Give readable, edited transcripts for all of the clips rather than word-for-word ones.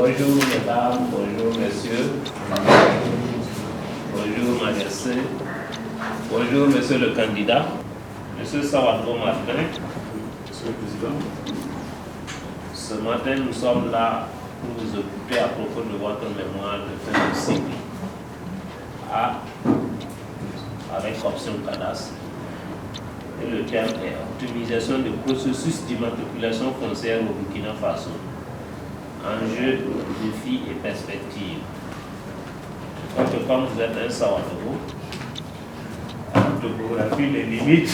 Bonjour mesdames, bonjour messieurs, bonjour Majesté, bonjour monsieur le candidat, monsieur Sawadro Martin. Monsieur le Président. Ce matin, nous sommes là pour vous occuper à propos de votre mémoire de fin de cycle A avec option cadastre. Et le terme est optimisation du processus d'immatriculation foncière au Burkina Faso. Enjeux, défis et perspectives. Je crois que comme vous êtes un Sawadro, en topographie, les limites,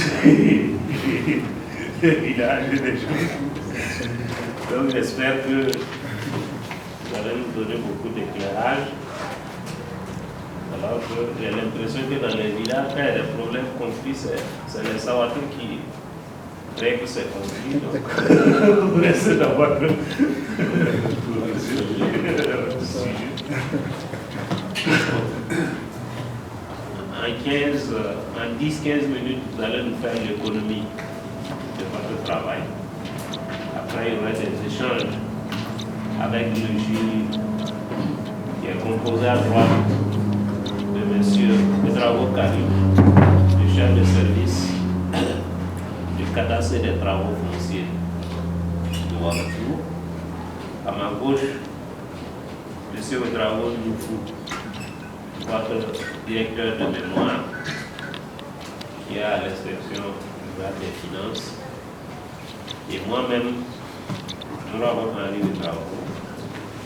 il a agi des choses. Donc j'espère que vous allez nous donner beaucoup d'éclairage. Alors que j'ai l'impression que dans les villages, quand il y a des problèmes conflits, c'est les Sawadro qui règlent ces conflits. Donc, merci d'avoir en 10-15 minutes, vous allez nous faire l'économie de votre travail. Après, il y aura des échanges avec le jury qui est composé à droite de M. Pedrao Karim, du chef de service du cadastre des travaux fonciers de Ouagadougou. À ma gauche, M. Pedrao Noufou, votre directeur de mémoire, qui est à l'inspection des finances, et moi-même, nous avons Henri de Travaux,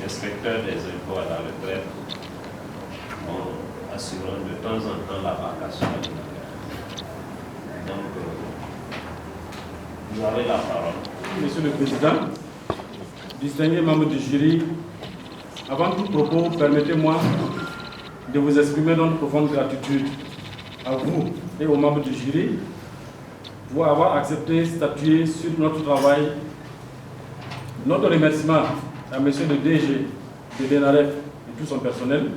inspecteur des impôts à la retraite, en assurant de temps en temps la vacation alimentaire. Donc, vous avez la parole. Monsieur le Président, distingués membres du jury, avant tout propos, permettez-moi de vous exprimer notre profonde gratitude à vous et aux membres du jury pour avoir accepté de statuer sur notre travail. Notre remerciement à Monsieur le DG de l'ENAREF et tout son personnel,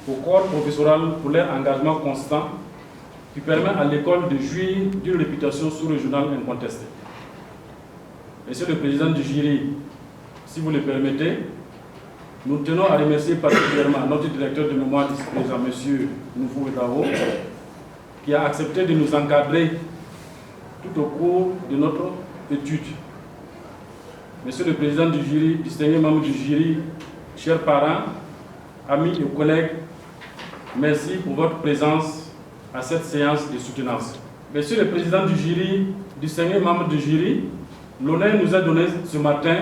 au corps professoral pour leur engagement constant qui permet à l'école de jouir d'une réputation sous-régionale incontestée. Monsieur le Président du jury, si vous le permettez, nous tenons à remercier particulièrement notre directeur de mémoire, le président M. Noufou Pedrao, qui a accepté de nous encadrer tout au cours de notre étude. Monsieur le Président du jury, distingués membres du jury, chers parents, amis et collègues, merci pour votre présence à cette séance de soutenance. Monsieur le Président du jury, distingués membres du jury, l'honneur nous a donné ce matin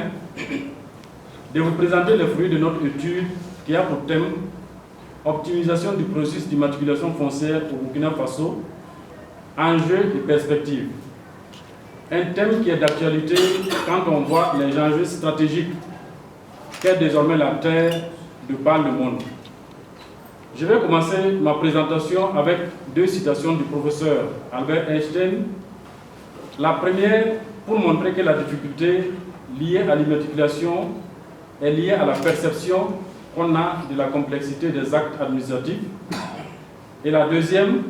de vous présenter les fruits de notre étude qui a pour thème optimisation du processus d'immatriculation foncière au Burkina Faso, enjeux et perspectives. Un thème qui est d'actualité quand on voit les enjeux stratégiques qu'est désormais la Terre de par le monde. Je vais commencer ma présentation avec deux citations du professeur Albert Einstein. La première, pour montrer que la difficulté liée à l'immatriculation est liée à la perception qu'on a de la complexité des actes administratifs. Et la deuxième,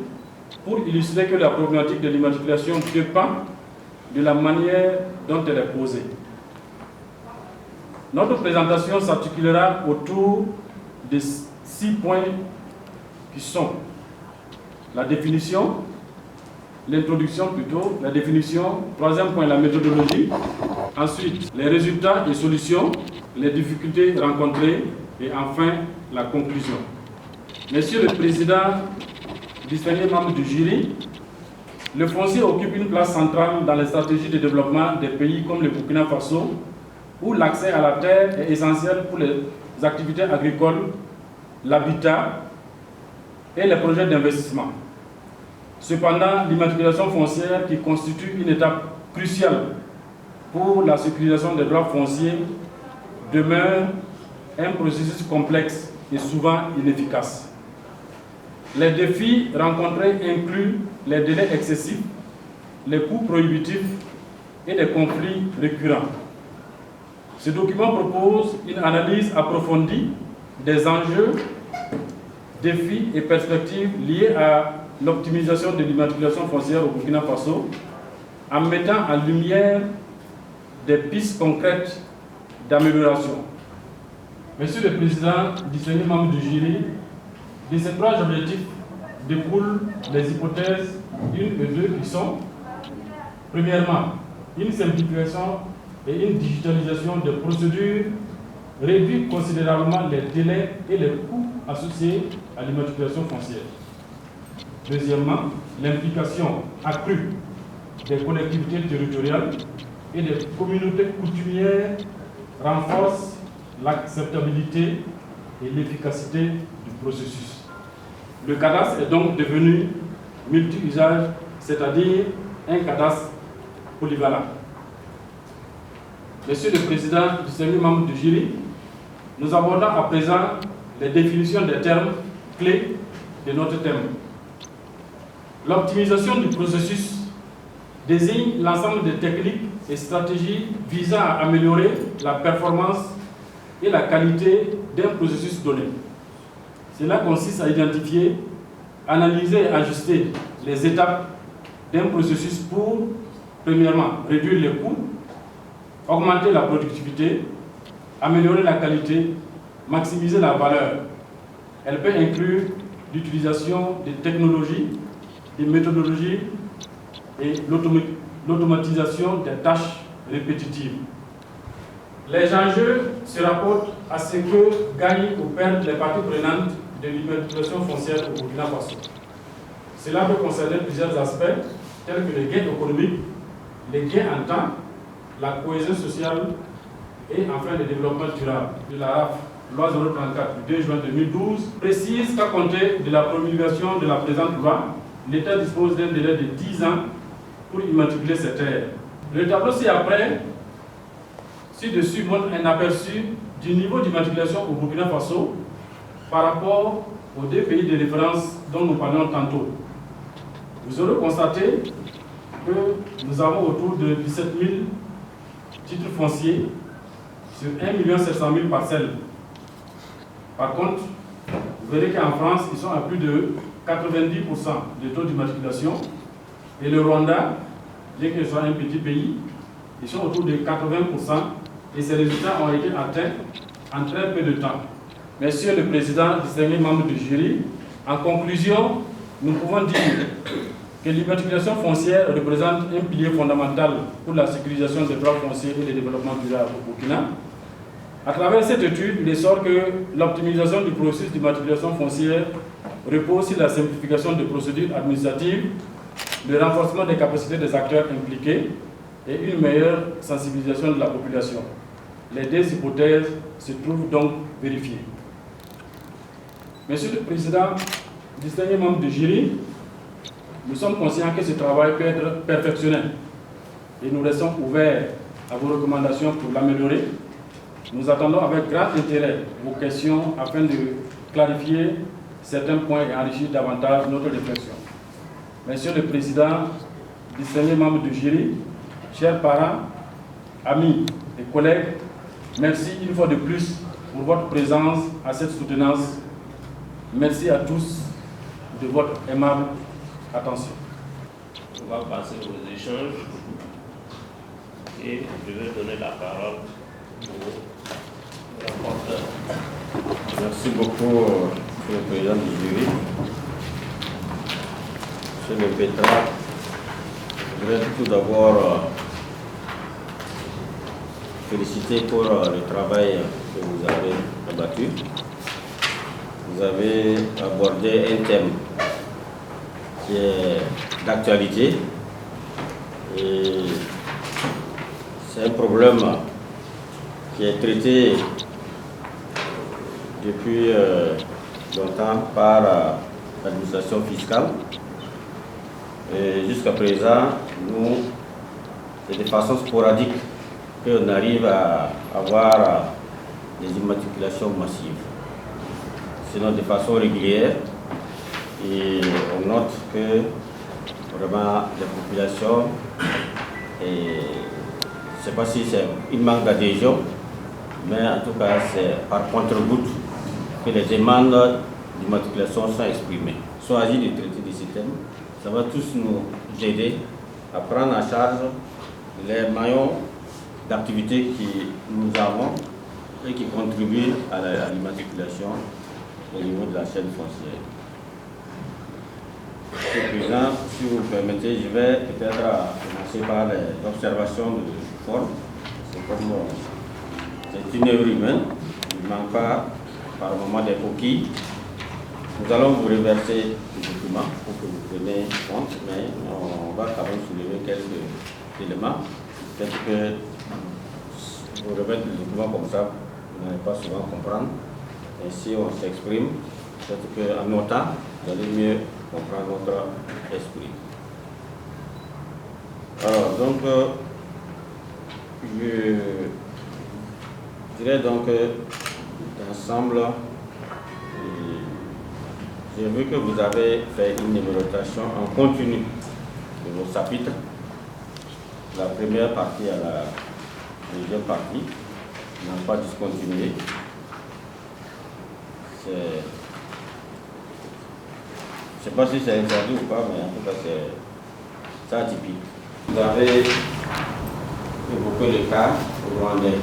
pour illustrer que la problématique de l'immatriculation dépend de la manière dont elle est posée. Notre présentation s'articulera autour de 6 points qui sont la définition, l'introduction plutôt, la définition, troisième point la méthodologie, ensuite les résultats et solutions, les difficultés rencontrées et enfin la conclusion. Monsieur le Président, distingués membres du jury, le foncier occupe une place centrale dans les stratégies de développement des pays comme le Burkina Faso, où l'accès à la terre est essentiel pour les activités agricoles, l'habitat et les projets d'investissement. Cependant, l'immatriculation foncière, qui constitue une étape cruciale pour la sécurisation des droits fonciers, demeure un processus complexe et souvent inefficace. Les défis rencontrés incluent les délais excessifs, les coûts prohibitifs et des conflits récurrents. Ce document propose une analyse approfondie des enjeux, défis et perspectives liés à l'optimisation de l'immatriculation foncière au Burkina Faso, en mettant en lumière des pistes concrètes d'amélioration. Monsieur le Président, distingués membres du jury, de ces 3 objectifs découlent les hypothèses 1 et 2 qui sont, premièrement, une simplification et une digitalisation des procédures réduit considérablement les délais et les coûts associés à l'immatriculation foncière. Deuxièmement, l'implication accrue des collectivités territoriales et des communautés coutumières renforce l'acceptabilité et l'efficacité du processus. Le cadastre est donc devenu multi-usage, c'est-à-dire un cadastre polyvalent. Monsieur le Président, distingués membres du jury, nous abordons à présent les définitions des termes clés de notre thème. L'optimisation du processus désigne l'ensemble des techniques et stratégies visant à améliorer la performance et la qualité d'un processus donné. Cela consiste à identifier, analyser et ajuster les étapes d'un processus pour, premièrement, réduire les coûts, augmenter la productivité, améliorer la qualité, maximiser la valeur. Elle peut inclure l'utilisation des technologies, des méthodologies et l'automatisation des tâches répétitives. Les enjeux se rapportent à ce que gagnent ou perdent les parties prenantes de l'immatriculation foncière au Burkina Faso. Cela peut concerner plusieurs aspects, tels que les gains économiques, les gains en temps, la cohésion sociale et enfin le développement durable. De la RAF, loi 034 du 2 juin 2012, précise qu'à compter de la promulgation de la présente loi, l'État dispose d'un délai de 10 ans pour immatriculer ces terres. Le tableau ci-après, ci-dessus, montre un aperçu du niveau d'immatriculation au Burkina Faso par rapport aux 2 pays de référence dont nous parlions tantôt. Vous aurez constaté que nous avons autour de 17 000 titres fonciers sur 1 700 000 parcelles. Par contre, vous verrez qu'en France, ils sont à plus de 90% de taux d'immatriculation. Et le Rwanda, bien que ce soit un petit pays, ils sont autour de 80%. Et ces résultats ont été atteints en très peu de temps. Monsieur le Président, distingués membres du jury, en conclusion, nous pouvons dire que l'immatriculation foncière représente un pilier fondamental pour la sécurisation des droits fonciers et le développement durable au Burkina. À travers cette étude, il ressort que l'optimisation du processus d'immatriculation foncière repose sur la simplification des procédures administratives, le renforcement des capacités des acteurs impliqués et une meilleure sensibilisation de la population. Les 2 hypothèses se trouvent donc vérifiées. Monsieur le Président, distingués membres du jury, nous sommes conscients que ce travail peut être perfectionné et nous restons ouverts à vos recommandations pour l'améliorer. Nous attendons avec grand intérêt vos questions afin de clarifier certains points et enrichir davantage notre réflexion. Monsieur le Président, distingués membres du jury, chers parents, amis et collègues, merci une fois de plus pour votre présence à cette soutenance. Merci à tous de votre aimable attention. On va passer aux échanges et je vais donner la parole au rapporteur. Merci beaucoup, Monsieur le Président du jury. Monsieur le Pétra, je voudrais tout d'abord féliciter pour le travail que vous avez abattu. Vous avez abordé un thème qui est d'actualité et c'est un problème qui est traité depuis longtemps par l'administration fiscale. Et jusqu'à présent, nous, c'est de façon sporadique qu'on arrive à avoir des immatriculations massives. Sinon de façon régulière, et on note que vraiment la population, je ne sais pas si c'est une manque d'adhésion, mais en tout cas c'est par contre-goutte que les demandes d'immatriculation sont exprimées. Choisir de traiter de ce thème, ça va tous nous aider à prendre en charge les maillons d'activité que nous avons et qui contribuent à l'immatriculation au niveau de la chaîne foncière. Monsieur le Président, si vous le permettez, je vais peut-être commencer par les observations de forme. C'est une œuvre humaine, il ne manque pas par moment des coquilles. Nous allons vous reverser les documents pour que vous preniez compte, mais on va quand même soulever quelques éléments. Peut-être que vous remettre les documents comme ça, vous n'allez pas souvent comprendre. Et si on s'exprime, peut-être qu'en notant, vous allez mieux comprendre notre esprit. Alors, donc, je dirais donc d'ensemble, j'ai vu que vous avez fait une numérotation en continu de vos chapitres. La première partie à la deuxième partie n'a pas discontinué. Je ne sais pas si c'est interdit ou pas, mais en tout cas c'est atypique. Vous avez évoqué le cas rwandais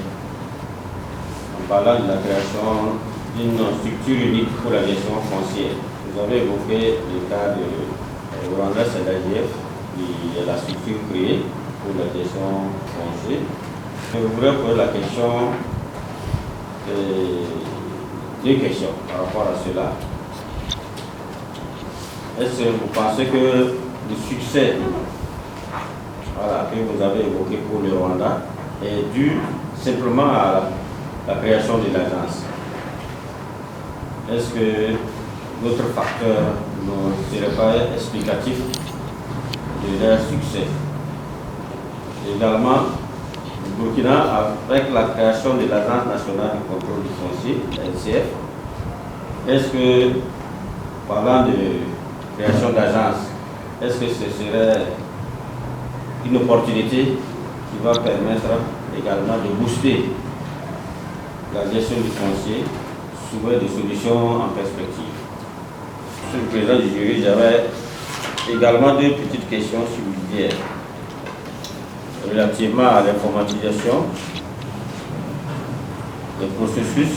en parlant de la création d'une structure unique pour la gestion foncière. Vous avez évoqué le cas de Rwanda, c'est l'AGF, qui est la structure créée pour la gestion foncière. Je voudrais poser la question, deux questions par rapport à cela. Est-ce que vous pensez que le succès que vous avez évoqué pour le Rwanda est dû simplement à la création de l'agence? Est-ce que d'autres facteurs ne seraient pas explicatifs de leur succès? Également, le Burkina, avec la création de l'Agence nationale du contrôle du foncier, LCF, est-ce que, parlant de création d'agence, est-ce que ce serait une opportunité qui va permettre également de booster la gestion du foncier, trouver des solutions en perspective? Monsieur le Président du jury, j'avais également deux petites questions subsidiaires relativement à l'informatisation des processus,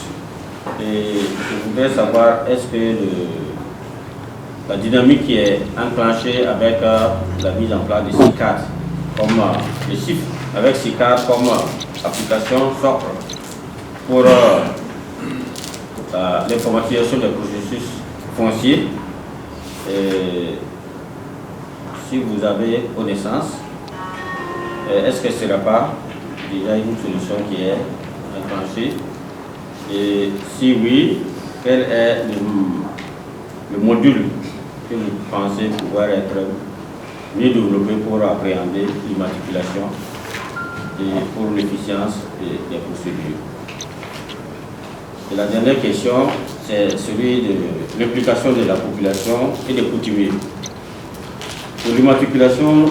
et je voudrais savoir est-ce que la dynamique qui est enclenchée avec la mise en place de SICAD comme les chiffres, avec SICAD comme application socle pour l'informatisation des processus fonciers, et si vous avez connaissance, est-ce que ce ne sera pas déjà une solution qui est enclenchée? Et si oui, quel est le module que vous pensez pouvoir être mieux développé pour appréhender l'immatriculation et pour l'efficience des procédures? Et la dernière question, c'est celui de l'implication de la population et des coutumiers. Pour l'immatriculation,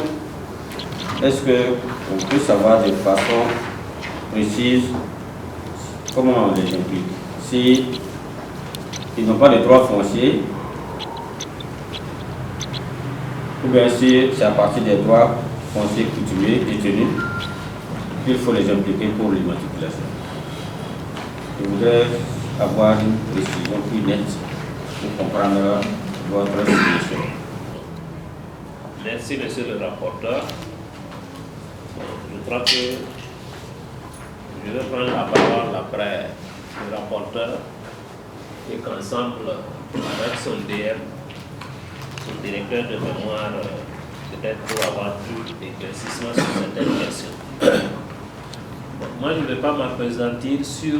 est-ce qu'on peut savoir de façon précise comment on les implique? Si ils n'ont pas de droits fonciers, ou bien si c'est à partir des droits fonciers coutumiers détenus qu'il faut les impliquer pour l'immatriculation. Je voudrais avoir une précision plus nette pour comprendre votre solution. Merci, monsieur le rapporteur. Je crois que je vais prendre la parole après le rapporteur et qu'ensemble, avec son DM, son directeur de mémoire, peut-être pour avoir plus d'éclaircissement sur certaines questions. Bon, moi, je ne vais pas m'appesantir sur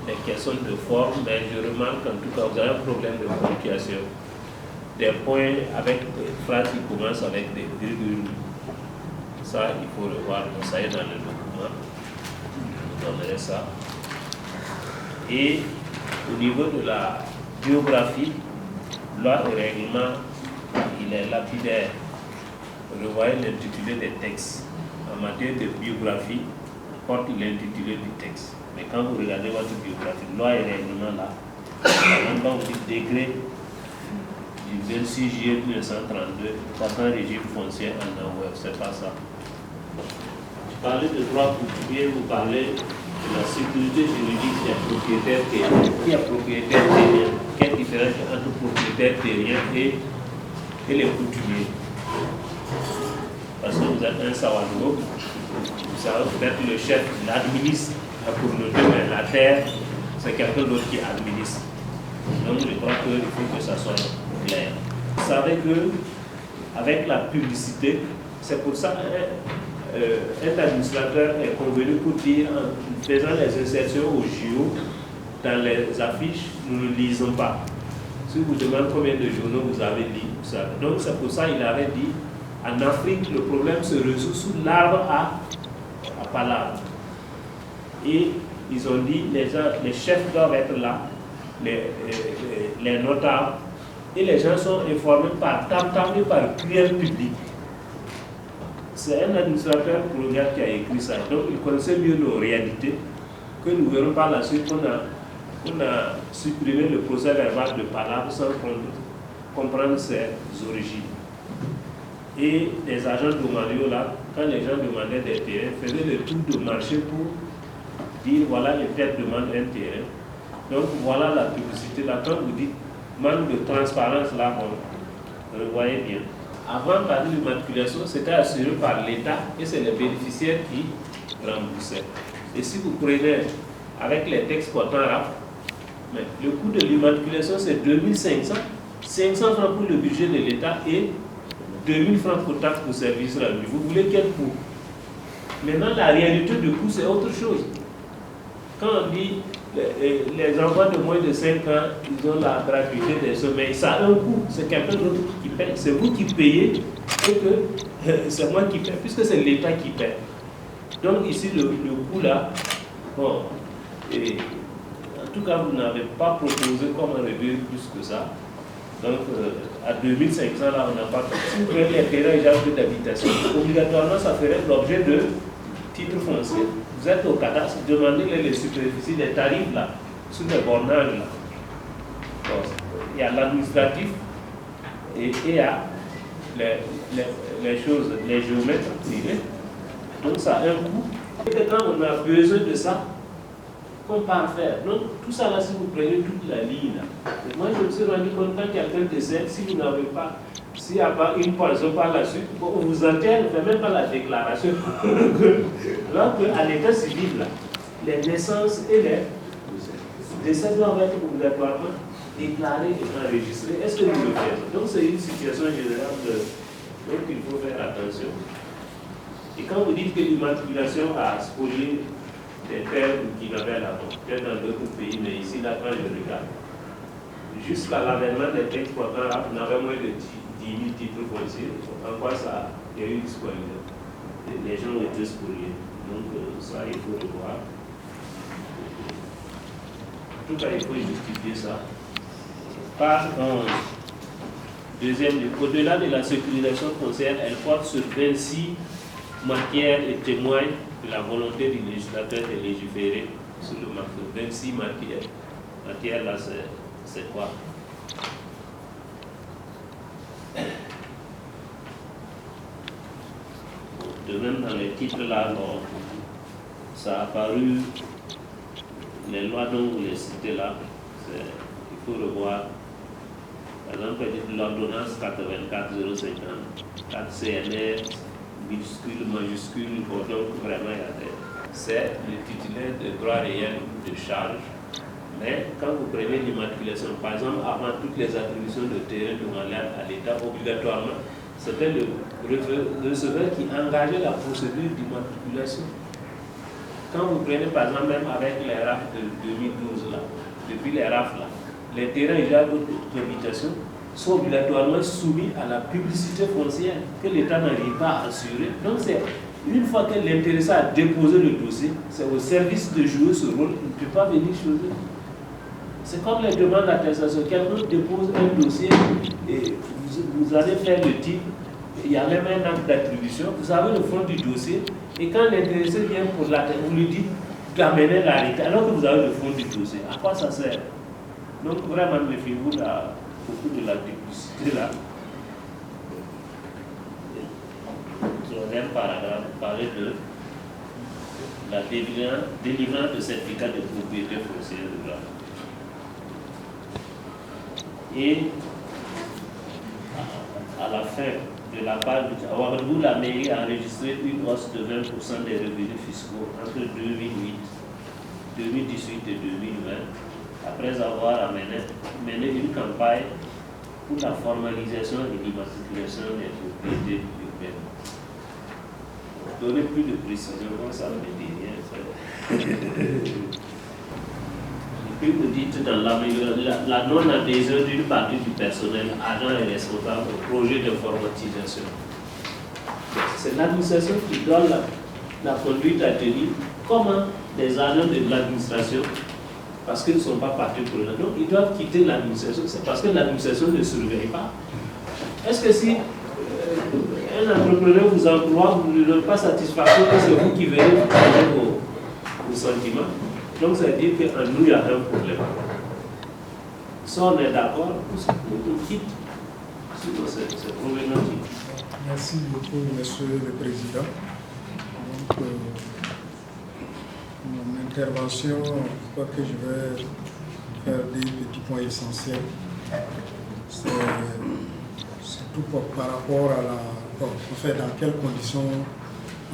les questions de forme, mais je remarque en tout cas que vous avez un problème de ponctuation. Des points avec des phrases qui commencent avec des virgules. Ça, il faut revoir. Ça y est dans le document. Je vous donnerai ça. Et au niveau de la biographie, loi et règlement, il est lapidaire. Revoyez l'intitulé des textes. En matière de biographie, porte l'intitulé du texte. Mais quand vous regardez votre biographie, loi et règlement là, quand vous dites décret du 26 juillet 1932, portant régime foncier en Anoué, c'est pas ça. Vous parlez de droit coutumier, vous parlez la sécurité juridique des propriétaires terriens. Qui est propriétaire terrien? Quelle différence entre propriétaire terrien et les coutumiers? Parce que vous êtes un Sawano, vous êtes le chef, l'administre la communauté, mais la terre, c'est quelqu'un d'autre qui administre. Donc je crois qu'il faut que ça soit clair. Vous savez qu'avec la publicité, c'est pour ça un administrateur est convenu pour dire, en faisant les insertions au JO, dans les affiches, nous ne lisons pas. Si vous demandez combien de journaux vous avez lu, vous savez. Donc c'est pour ça qu'il avait dit, en Afrique, le problème se résout sous l'arbre à palabre. Et ils ont dit, les chefs doivent être là, les notables, et les gens sont informés par tam-tam et par prière publique. C'est un administrateur colonial qui a écrit ça. Donc il connaissait mieux nos réalités, que nous verrons par la suite qu'on a supprimé le procès verbal de palabre sans comprendre ses origines. Et les agents domaniaux là, quand les gens demandaient des terrains, faisaient le tour de marché pour dire voilà, les têtes demandent un terrain. Donc voilà la publicité là. Quand vous dites manque de transparence là, vous voyez bien. Avant, par l'immatriculation, c'était assuré par l'État et c'est les bénéficiaires qui remboursaient. Et si vous prenez avec les textes portant RAF, mais le coût de l'immatriculation c'est 2500, 500 francs pour le budget de l'État et 2000 francs pour taxe pour service rendu. Vous voulez quel coût? Maintenant, la réalité du coût, c'est autre chose. Quand on dit les enfants de moins de 5 ans, ils ont la gratuité des soins, mais ça a un coût. C'est quelqu'un d'autre qui paye. C'est vous qui payez et que c'est moi qui paye, puisque c'est l'État qui paye. Donc ici, le coût là, bon, et, en tout cas, vous n'avez pas proposé comment réduire plus que ça. Donc, à 2500, là, on n'a pas. Si vous prenez les terrains et peu d'habitation, obligatoirement, ça ferait l'objet de titres fonciers. Vous êtes au cadastre, demandez les superficies, les tarifs là, sur les bornages là. Donc, il y a l'administratif et il y a les choses, les géomètres privés. Donc, ça a un coût. Et quand on a besoin de ça, qu'on part faire. Donc, tout ça là, si vous prenez toute la ligne là. Et moi, je me suis rendu compte quand quelqu'un décède, si vous n'avez pas, s'il n'y a pas une poisson par la suite, bon, on vous enterre, on ne fait même pas la déclaration. Alors qu'à l'état civil, là, les naissances et les décès doivent être obligatoirement déclarés et enregistrés. Est-ce que vous le faites? Donc, c'est une situation générale donc il faut faire attention. Et quand vous dites que l'immatriculation a spolié des terres qui n'avaient la banque, peut-être dans d'autres pays, mais ici, là, quand je regarde, jusqu'à l'avènement des textes portant là, on avait moins de 10 000 titres fonciers. En quoi ça, il y a eu une spoliation? Les gens ont été spoliés. Donc, ça, il faut le voir. En tout cas, il faut justifier ça. Par deuxième lieu, au-delà de la sécurisation foncière, elle porte sur 26 matières et témoigne de la volonté du législateur de légiférer sur le marché. 26 matières. Matières là, c'est quoi? De même dans les titres là, bon, ça a apparu, les lois dont vous les citez là, il faut revoir. Par exemple, l'ordonnance 84-050, 4 CNR, minuscule, majuscule, bon, donc vraiment, c'est le titulaire de droit réel de charge. Mais quand vous prenez l'immatriculation, par exemple, avant toutes les attributions de terrain demandées à l'État, obligatoirement, c'était le receveur qui engageait la procédure d'immatriculation. Quand vous prenez par exemple même avec les RAF de 2012 là, depuis les RAF là, les terrains et d'habitation sont obligatoirement soumis à la publicité foncière que l'État n'arrive pas à assurer. Donc c'est une fois que l'intéressé a déposé le dossier, c'est au service de jouer ce rôle, il ne peut pas venir chez eux. C'est comme les demandes d'attestation. Quelqu'un dépose un dossier et vous allez faire le titre, il y a même un acte d'attribution, vous avez le fond du dossier, et quand l'intéressé vient pour l'attester, vous lui dites d'amener l'arrêté, alors que vous avez le fond du dossier. À quoi ça sert? Donc vraiment, méfiez-vous beaucoup de la publicité là. Troisième paragraphe, parler de la délivrance de certificats de propriété foncière rurale. Et à la fin de la page, à Ouagadougou, la mairie a enregistré une hausse de 20% des revenus fiscaux entre 2018 et 2020, après avoir mené une campagne pour la formalisation et l'immatriculation des propriétés urbaines. Donner plus de précision, ça ne me dit rien. Et puis vous dites dans la non-adhésion d'une partie du personnel, agent et responsable au projet d'informatisation. C'est l'administration qui donne la conduite à tenir. Comment des agents de l'administration, parce qu'ils ne sont pas partis pour le donc ils doivent quitter l'administration, c'est parce que l'administration ne surveille pas. Est-ce que si un entrepreneur vous emploie, vous ne donnez pas satisfaction, que c'est vous qui venez vous donner vos sentiments? Donc ça veut dire qu'en nous, il y a un problème. Si on est d'accord, on quitte cette problématique. Merci beaucoup, Monsieur le Président. Donc, mon intervention, je crois que je vais faire des petits points essentiels. C'est surtout par rapport à dans quelles conditions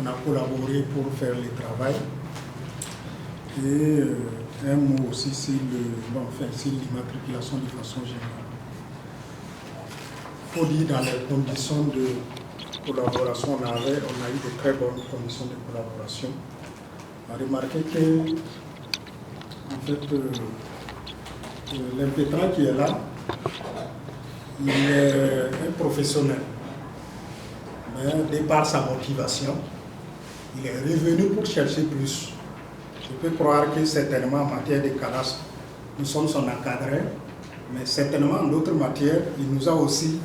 on a collaboré pour faire le travail. Et un mot aussi sur l'immatriculation de façon générale. Il faut dire dans les conditions de collaboration, on a eu de très bonnes conditions de collaboration. On a remarqué que en fait, l'impétrant qui est là, il est un professionnel. Mais de par sa motivation, il est revenu pour chercher plus. Je peux croire que certainement en matière de cadastre, nous sommes son encadré, mais certainement en d'autres matières, il nous a aussi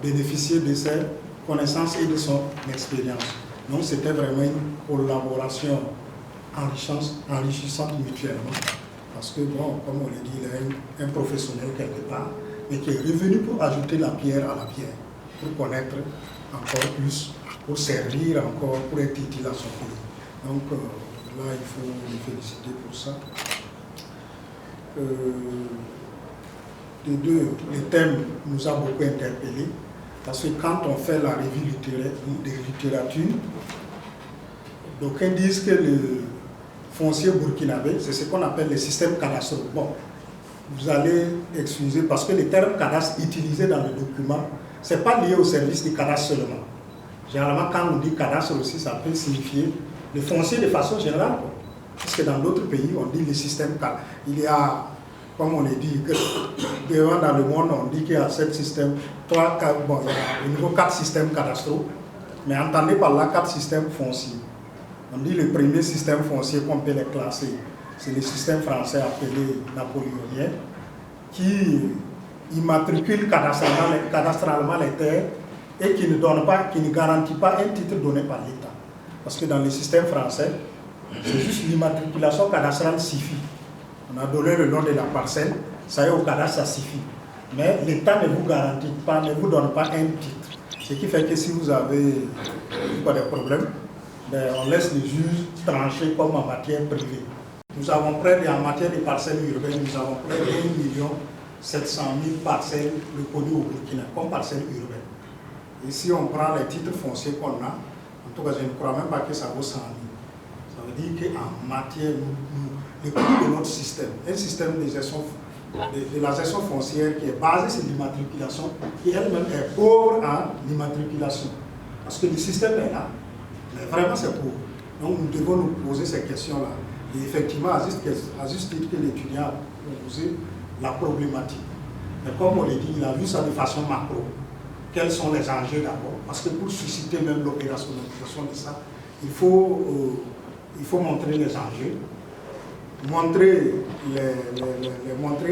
bénéficié de ses connaissances et de son expérience. Donc c'était vraiment une collaboration enrichissante mutuellement. Parce que, bon, comme on l'a dit, il est un professionnel quelque part, mais qui est revenu pour ajouter la pierre à la pierre, pour connaître encore plus, pour servir encore, pour être utile à son pays. Donc là, il faut le féliciter pour ça. Le thème nous a beaucoup interpellés, parce que quand on fait la revue de littérature, d'aucuns disent que le foncier burkinabé, c'est ce qu'on appelle le système cadastraux. Bon, vous allez excuser, parce que le terme cadastre utilisé dans le document, ce n'est pas lié au service du cadastre seulement. Généralement, quand on dit cadastre aussi, ça peut signifier le foncier de façon générale. Parce que dans d'autres pays, on dit le système cadastre. Il y a, comme on l'a dit, que devant dans le monde, on dit qu'il y a 7 systèmes, il y a au niveau 4 systèmes cadastraux, mais entendez par là 4 systèmes fonciers. On dit le premier système foncier qu'on peut les classer, c'est le système français appelé napoléonien, qui immatricule cadastralement les terres et qui ne garantit pas un titre donné par l'État. Parce que dans le système français, c'est juste l'immatriculation cadastrale suffit. On a donné le nom de la parcelle, ça y est, au cadastre, ça suffit. Mais l'État ne vous garantit pas, ne vous donne pas un titre. Ce qui fait que si vous avez pas de problème, on laisse les juges trancher comme en matière privée. Nous avons en matière de parcelles urbaines, nous avons près de 1 700 000 parcelles reconnues au Burkina comme parcelles urbaines. Et si on prend les titres fonciers qu'on a, en tout cas je ne crois même pas que ça vaut 100 000. Ça veut dire qu'en matière, le coût de notre système, un système de gestion de la gestion foncière qui est basée sur l'immatriculation, qui elle-même est pauvre en immatriculation. Parce que le système est là, mais vraiment c'est pauvre. Donc nous devons nous poser ces questions-là. Et effectivement, à juste titre que l'étudiant a posé la problématique. Mais comme on l'a dit, il a vu ça de façon macro. Quels sont les enjeux d'abord? Parce que pour susciter même l'opérationnalisation de ça, il faut montrer les enjeux, montrer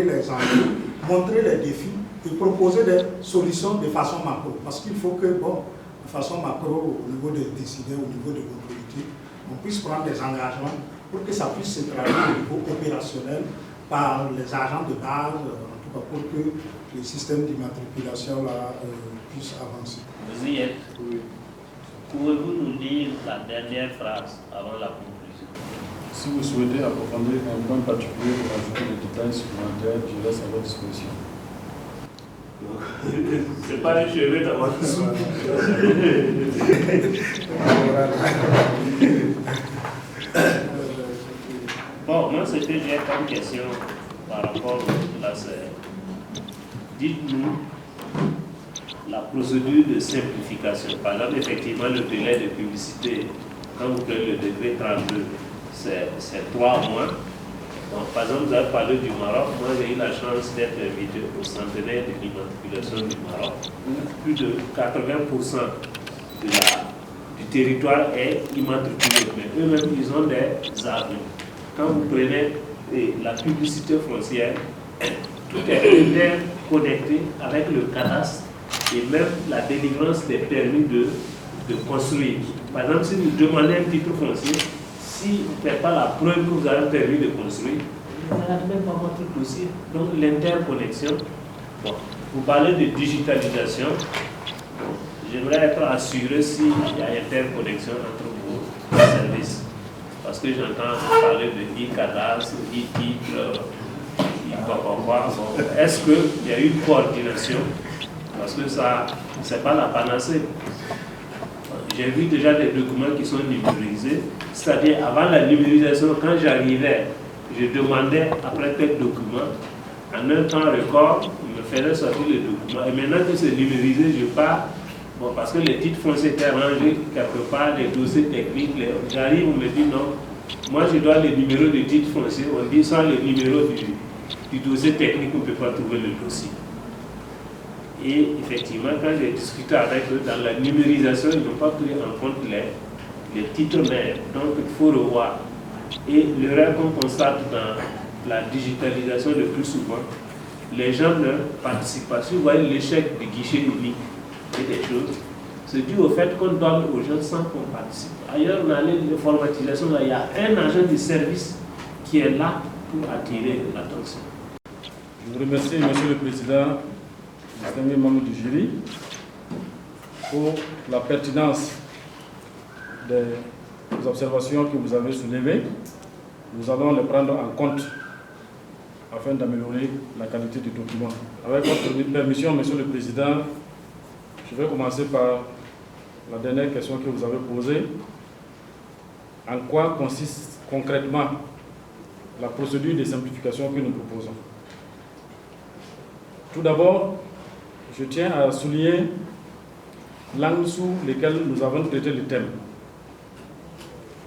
les enjeux, montrer les défis et proposer des solutions de façon macro. Parce qu'il faut que, bon, de façon macro, au niveau des décideurs, au niveau de l'autorité, on puisse prendre des engagements pour que ça puisse se traduire au niveau opérationnel par les agents de base, en tout cas pour que le système d'immatriculation puisse avancer. Vous y êtes. Oui. Pouvez-vous nous lire la dernière phrase avant la conclusion? Si vous souhaitez approfondir un point particulier pour ajouter des détails supplémentaires, je laisse à votre disposition. C'est pas les cheveux dans votre soupe. Bon, moi, ce que j'ai comme question par rapport à la c'est, dites-nous la procédure de simplification. Par exemple, effectivement, le délai de publicité, quand vous prenez le décret 32, c'est 3 mois. Donc, par exemple, vous avez parlé du Maroc. Moi, j'ai eu la chance d'être invité au centenaire de l'immatriculation du Maroc, où plus de 80% du territoire est immatriculé. Mais eux-mêmes, ils ont des avions. Quand vous prenez la publicité foncière, tout est interconnecté avec le cadastre et même la délivrance des permis de construire. Par exemple, si vous demandez un titre foncier, si vous ne faites pas la preuve que vous avez un permis de construire, vous n'avez même pas votre dossier. Donc l'interconnexion, bon, vous parlez de digitalisation, j'aimerais être assuré s'il y a interconnexion entre vos services. Parce que j'entends parler de e-cadastre, e-titre, est-ce qu'il y a eu une coordination? Parce que ça, ce n'est pas la panacée. J'ai vu déjà des documents qui sont numérisés, c'est-à-dire avant la numérisation, quand j'arrivais, je demandais après tel document, en un temps record, il me faisait sortir le document. Et maintenant que c'est numérisé, je pars, bon, parce que les titres fonciers étaient rangés quelque part, les dossiers techniques, j'arrive, on me dit non, moi je dois les numéros de titres fonciers, on dit sans le numéro du dossier technique, on ne peut pas trouver le dossier. Et effectivement, quand j'ai discuté avec eux, dans la numérisation, ils n'ont pas pris en compte les titres mères. Donc, il faut revoir. Et l'erreur qu'on constate dans la digitalisation le plus souvent, les gens ne participent pas. Si vous voyez l'échec du guichet unique et des choses, c'est dû au fait qu'on donne aux gens sans qu'on participe. Ailleurs, on a l'informatisation, il y a un agent de service qui est là pour attirer l'attention. Je vous remercie, Monsieur le Président, distingués membres du jury, pour la pertinence des observations que vous avez soulevées. Nous allons les prendre en compte afin d'améliorer la qualité du document. Avec votre permission, Monsieur le Président, je vais commencer par la dernière question que vous avez posée. En quoi consiste concrètement la procédure de simplification que nous proposons? Tout d'abord, je tiens à souligner l'angle sous lequel nous avons traité le thème.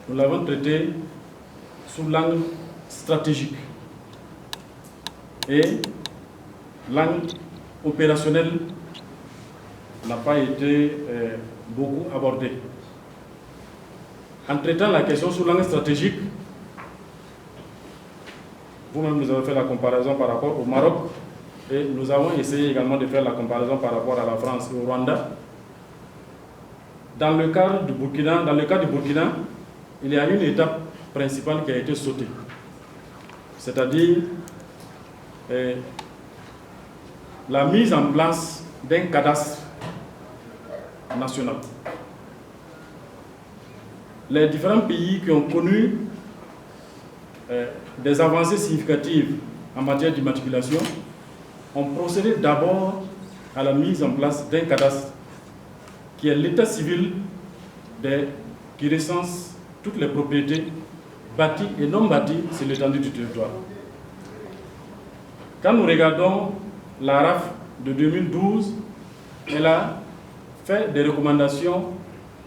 Nous l'avons traité sous l'angle stratégique et l'angle opérationnel n'a pas été beaucoup abordé. En traitant la question sous l'angle stratégique, vous-même nous avez fait la comparaison par rapport au Maroc. Et nous avons essayé également de faire la comparaison par rapport à la France et au Rwanda. Dans le cas du Burkina, il y a une étape principale qui a été sautée. C'est-à-dire la mise en place d'un cadastre national. Les différents pays qui ont connu des avancées significatives en matière d'immatriculation ont procédé d'abord à la mise en place d'un cadastre qui est l'état civil qui recense toutes les propriétés bâties et non bâties sur l'étendue du territoire. Quand nous regardons la RAF de 2012, elle a fait des recommandations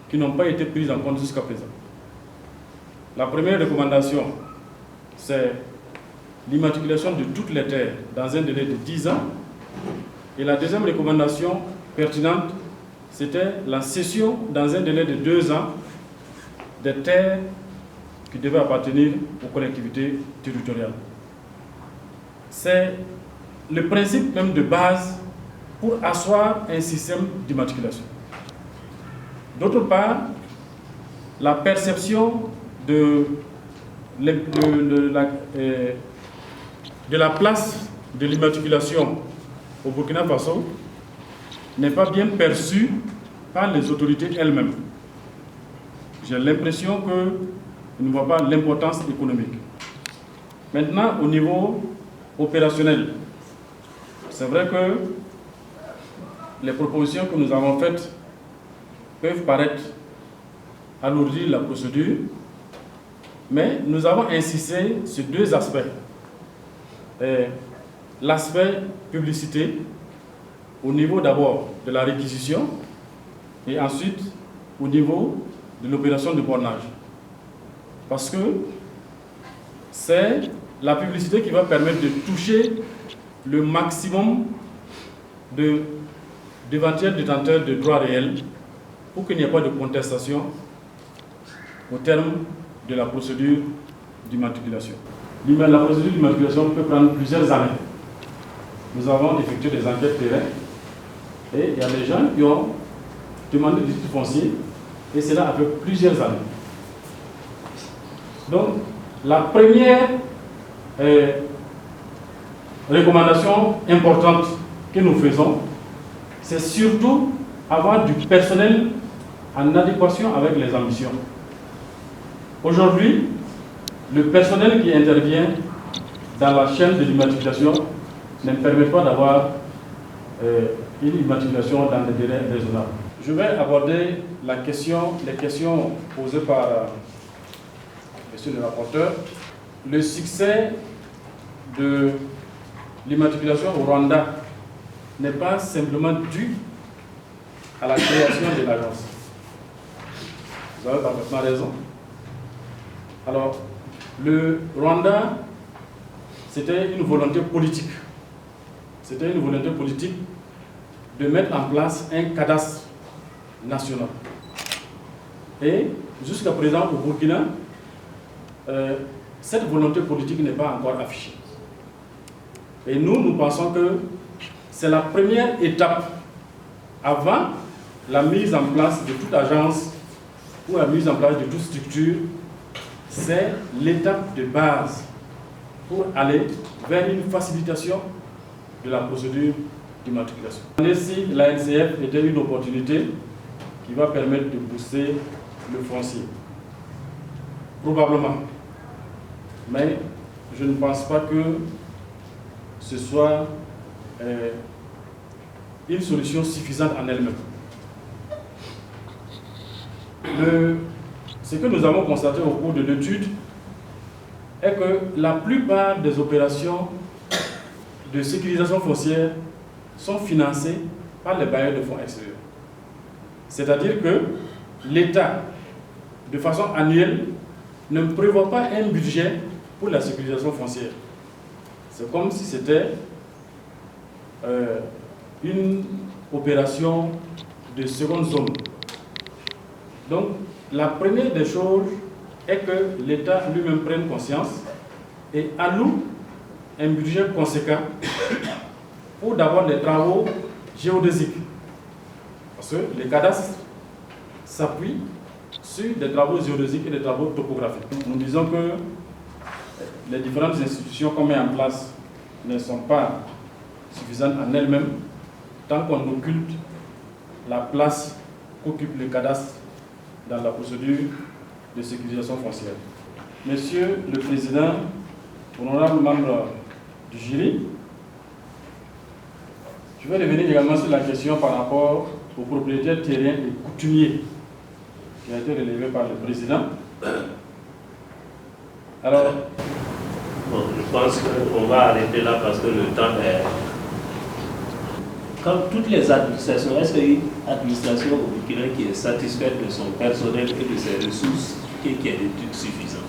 qui n'ont pas été prises en compte jusqu'à présent. La première recommandation, c'est l'immatriculation de toutes les terres dans un délai de 10 ans. Et la deuxième recommandation pertinente, c'était la cession dans un délai de 2 ans des terres qui devaient appartenir aux collectivités territoriales. C'est le principe même de base pour asseoir un système d'immatriculation. D'autre part, la perception de la place de l'immatriculation au Burkina Faso n'est pas bien perçue par les autorités elles-mêmes. J'ai l'impression que ils ne voient pas l'importance économique. Maintenant, au niveau opérationnel, c'est vrai que les propositions que nous avons faites peuvent paraître alourdir la procédure, mais nous avons insisté sur deux aspects. L'aspect publicité, au niveau d'abord de la réquisition, et ensuite au niveau de l'opération de bornage. Parce que c'est la publicité qui va permettre de toucher le maximum d'éventuels détenteurs de droits réels pour qu'il n'y ait pas de contestation au terme de la procédure d'immatriculation. La procédure d'immatriculation peut prendre plusieurs années. Nous avons effectué des enquêtes terrain et il y a des gens qui ont demandé des titres fonciers et cela a fait plusieurs années. Donc, la première recommandation importante que nous faisons, c'est surtout avoir du personnel en adéquation avec les ambitions. Aujourd'hui, le personnel qui intervient dans la chaîne de l'immatriculation ne permet pas d'avoir une immatriculation dans des délais raisonnables. Je vais aborder les questions posées par monsieur le rapporteur. Le succès de l'immatriculation au Rwanda n'est pas simplement dû à la création de l'agence. Vous avez parfaitement raison. Alors, le Rwanda, c'était une volonté politique. C'était une volonté politique de mettre en place un cadastre national. Et jusqu'à présent, au Burkina, cette volonté politique n'est pas encore affichée. Et nous pensons que c'est la première étape avant la mise en place de toute agence ou la mise en place de toute structure. C'est l'étape de base pour aller vers une facilitation de la procédure d'immatriculation. Si la NCF était une opportunité qui va permettre de booster le foncier, probablement. Mais je ne pense pas que ce soit une solution suffisante en elle-même. Ce que nous avons constaté au cours de l'étude est que la plupart des opérations de sécurisation foncière sont financées par les bailleurs de fonds extérieurs. C'est-à-dire que l'État, de façon annuelle, ne prévoit pas un budget pour la sécurisation foncière. C'est comme si c'était une opération de seconde zone. Donc, la première des choses est que l'État lui-même prenne conscience et alloue un budget conséquent pour d'abord les travaux géodésiques. Parce que les cadastres s'appuient sur des travaux géodésiques et des travaux topographiques. Nous disons que les différentes institutions qu'on met en place ne sont pas suffisantes en elles-mêmes tant qu'on occulte la place qu'occupe le cadastre dans la procédure de sécurisation foncière. Monsieur le Président, honorable membre du jury, je vais revenir également sur la question par rapport aux propriétaires terriens et coutumiers qui a été relevé par le Président. Alors, bon, je pense qu'on va arrêter là parce que le temps est... Comme toutes les administrations, est-ce qu'il y a une administration au Burkina qui est satisfaite de son personnel et de ses ressources et qui a des trucs suffisants?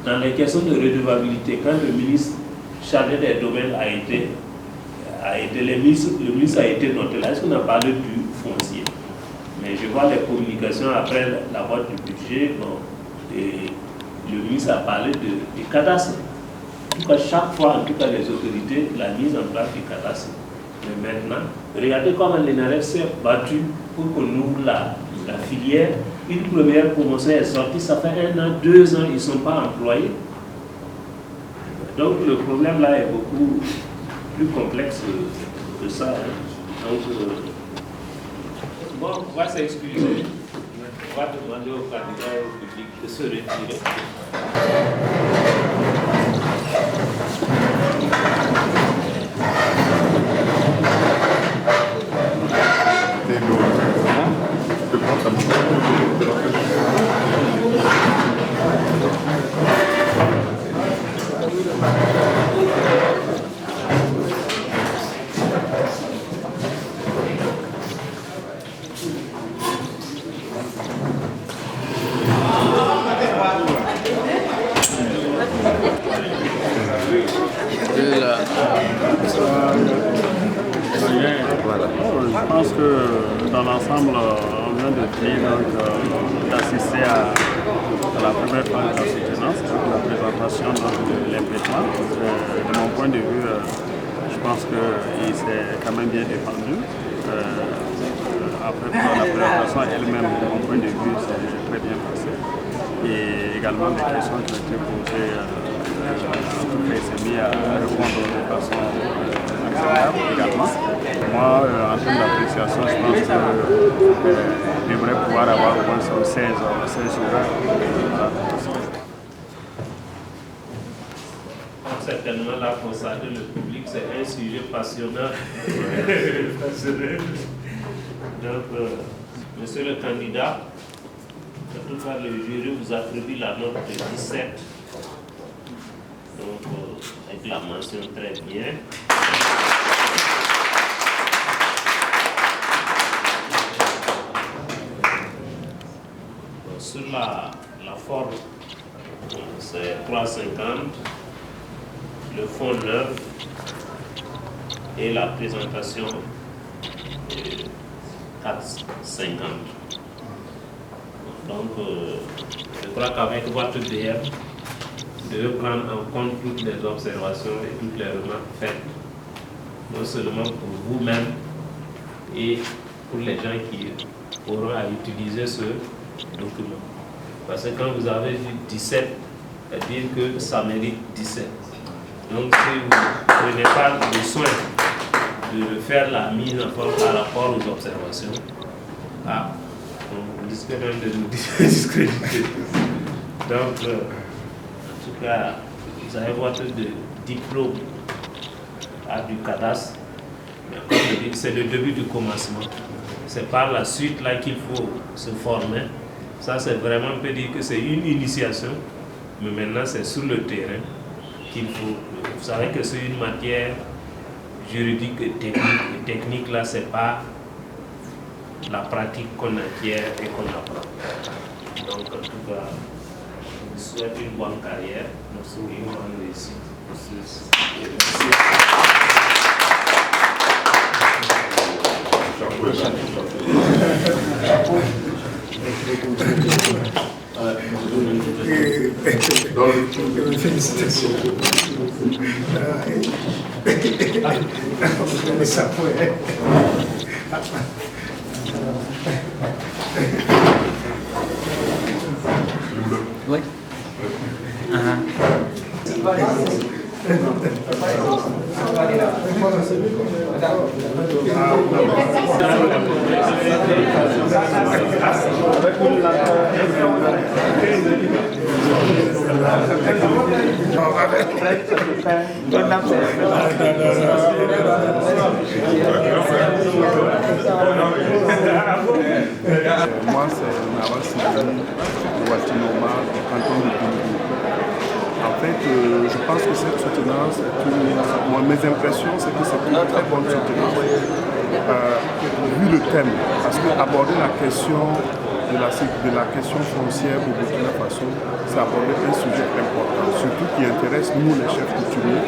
Dans les questions de redevabilité, quand le ministre chargé des domaines le ministre a été noté là, est-ce qu'on a parlé du foncier? Mais je vois les communications après la vote du budget, bon, et le ministre a parlé du cadastre. En tout cas, chaque fois, en tout cas, les autorités, la mise en place du cadastre. Mais maintenant, regardez comment l'INAREF s'est battu pour qu'on ouvre la filière. Une première promotion est sortie, ça fait 1 an, 2 ans, ils ne sont pas employés. Donc le problème là est beaucoup plus complexe que ça. Hein. Donc, bon, on va s'excuser. On va demander au candidat et au public de se retirer. Je pense que dans l'ensemble, on vient de dire d'assister à la première phase de la soutenance, la présentation de l'implément. De mon point de vue, je pense qu'il s'est quand même bien défendu. Après, la présentation elle-même, de mon point de vue, c'est très bien passé. Et également des questions qui ont été posées, il s'est mis à répondre de façon acceptable également. Moi, en termes d'appréciation, je pense qu'il devrait pouvoir avoir au moins 16 heures. Certainement, la constater le public, c'est un sujet passionnant. Donc, monsieur le candidat, en tout cas, le jury vous attribue la note de 17. Donc, avec la mention très bien. Sur la forme, c'est 3,50, le fond 9 et la présentation 4,50. Donc, je crois qu'avec votre DM, vous devez prendre en compte toutes les observations et toutes les remarques faites, non seulement pour vous-même et pour les gens qui auront à utiliser ce document. Parce que quand vous avez vu 17, c'est-à-dire que ça mérite 17. Donc si vous ne prenez pas le soin de faire la mise en forme par rapport aux observations, on risque même de nous discréditer. Donc, en tout cas, vous avez votre diplôme du cadastre. Mais comme je dis, c'est le début du commencement. C'est par la suite là qu'il faut se former. Ça, c'est vraiment, on peut dire que c'est une initiation, mais maintenant c'est sur le terrain qu'il faut. Vous savez que c'est une matière juridique et technique. Et technique là, c'est pas la pratique qu'on acquiert et qu'on apprend. Donc, en tout cas, je vous souhaite une bonne carrière. Merci et une bonne réussite. Félicitations. Ça pourrait. Oui. Moi, c'est Nawal Sidani, de Watinoma, du canton de Bindou. En fait, je pense que cette soutenance, mes impressions, c'est que c'est une très bonne soutenance. Vu le thème, parce que aborder la question de la question foncière au Burkina Faso, c'est aborder un sujet important, surtout qui intéresse nous les chefs coutumiers,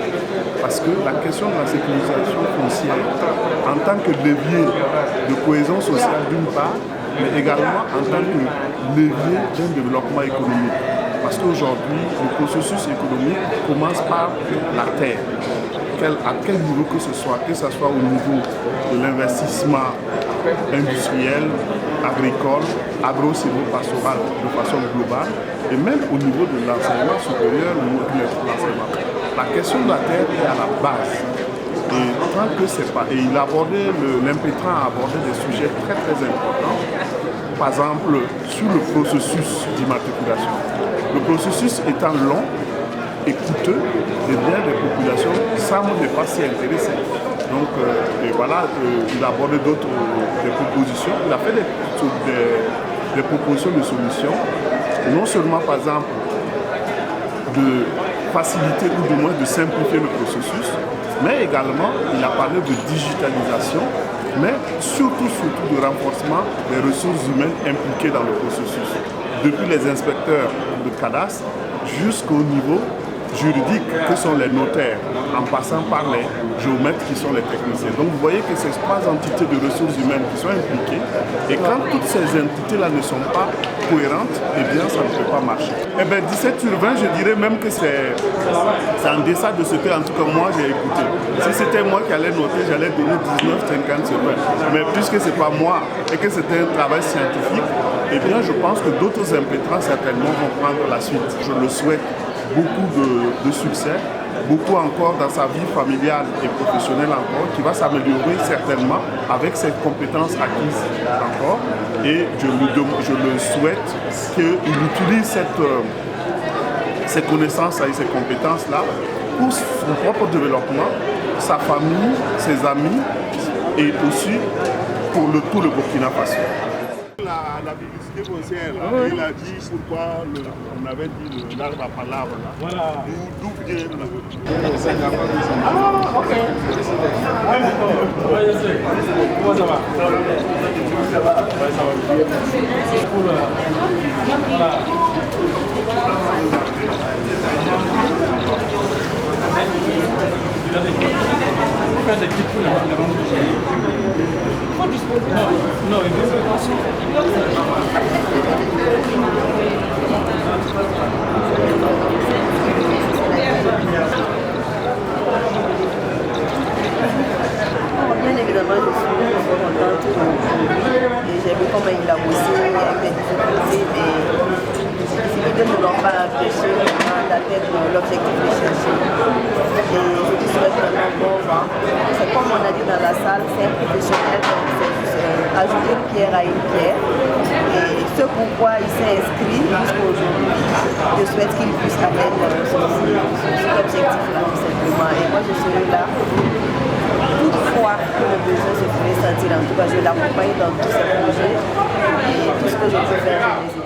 parce que la question de la sécurisation foncière, en tant que levier de cohésion sociale d'une part, mais également en tant que levier d'un développement économique. Parce qu'aujourd'hui, le processus économique commence par la terre. À quel niveau que ce soit au niveau de l'investissement industriel, agricole, agro-silvo-pastoral de façon globale, et même au niveau de l'enseignement supérieur ou de l'enseignement. La question de la terre est à la base. Et tant que c'est pas. Et l'impétrant a abordé des sujets très très importants. par exemple, sur le processus d'immatriculation. Le processus étant long et coûteux, et bien des populations semblent ne pas s'y intéresser. Donc, et voilà, il a abordé d'autres propositions. Il a fait des propositions de solutions, non seulement par exemple de faciliter ou du moins de simplifier le processus, mais également il a parlé de digitalisation, mais surtout de renforcement des ressources humaines impliquées dans le processus, depuis les inspecteurs de cadastre jusqu'au niveau juridique que sont les notaires, en passant par les géomètres qui sont les techniciens. Donc vous voyez que ces 3 entités de ressources humaines qui sont impliquées, et quand toutes ces entités-là ne sont pas cohérentes, eh bien ça ne peut pas marcher. Eh bien 17 sur 20, je dirais même que c'est en deçà de ce que en tout cas moi j'ai écouté. Si c'était moi qui allais noter, j'allais donner 19,50 sur 20. Mais puisque ce n'est pas moi et que c'était un travail scientifique, eh bien je pense que d'autres implétrants certainement vont prendre la suite. Je le souhaite beaucoup de succès, beaucoup encore dans sa vie familiale et professionnelle encore, qui va s'améliorer certainement avec ses compétences acquises encore. Et je le souhaite qu'il utilise ces connaissances et ces compétences-là pour son propre développement, sa famille, ses amis et aussi pour tout le Burkina Faso. La publicité foncière, il a dit pourquoi on avait dit l'arbre à palabre. Voilà. D'où vient Ah, ok. Ouais, je sais. Comment ça va? Ça va. Ouais, ça va. C'est cool. Voilà. Non, bien évidemment, je suis contente et j'ai vu comment il a bossé avec des difficultés, mais ces difficultés ne l'ont pas empêché d'atteindre l'objectif recherché. Et je lui souhaite vraiment bon vent. C'est comme on a dit dans la salle, c'est un professionnel, donc c'est juste ajouter une pierre à une pierre. Et ce pourquoi il s'est inscrit jusqu'à aujourd'hui, je souhaite qu'il puisse atteindre cet objectif-là, tout simplement. Et moi, je serai là. Toutefois que le besoin se ferait sentir, en tout cas je l'accompagne dans tous ces projets et tout ce que je peux faire, je les